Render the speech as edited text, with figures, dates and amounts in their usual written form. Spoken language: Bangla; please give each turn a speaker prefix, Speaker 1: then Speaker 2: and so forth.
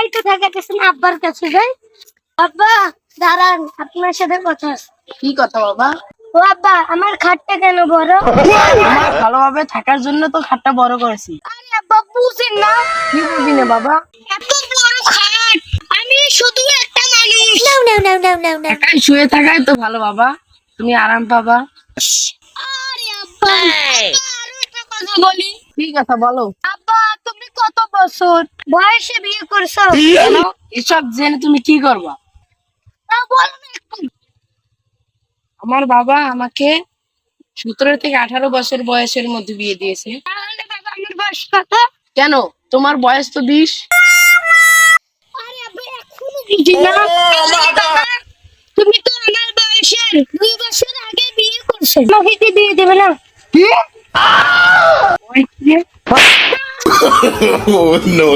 Speaker 1: একাই তো থাকতেছেন, আব্বার কাছে যাই। আব্বা দাঁড়ান, আপনার সাথে কথা আছে।
Speaker 2: কি কথা বাবা?
Speaker 1: ও আব্বা, আমার খাটটা কেন বড়?
Speaker 2: আমার ভালোভাবে থাকার জন্য তো খাটটা বড় করেছি।
Speaker 1: আরে আব্বা বুঝেন না?
Speaker 2: কি বুঝি না বাবা?
Speaker 1: এত বড় খাট, আমি শুধু একটা মানুষ। নাও।
Speaker 2: একাই শুয়ে থাকাই তো ভালো বাবা, তুমি আরাম পাবা।
Speaker 1: আরে আব্বা, আরো একটা কথা বলি।
Speaker 2: কি কথা বলো?
Speaker 1: আব্বা, তুমি কত বছর বয়সে বিয়ে করছো?
Speaker 2: কেন? এসব জেনে তুমি কি করবা?
Speaker 1: তা বলো না একটু।
Speaker 2: আমার বাবা আমাকে 17 থেকে 18 বছর বয়সের মধ্যে বিয়ে দিয়েছে।
Speaker 1: তাহলে বাবা আমার বয়স কত?
Speaker 2: কেন? তোমার বয়স তো 20।
Speaker 1: আরে আব্বা, এখনো বুঝি না। বাবা, তুমি তো আমার বয়সের 2 বছর আগে বিয়ে করছো, আমাকে কি বিয়ে দেবে না?
Speaker 2: কি?
Speaker 3: Oh, no.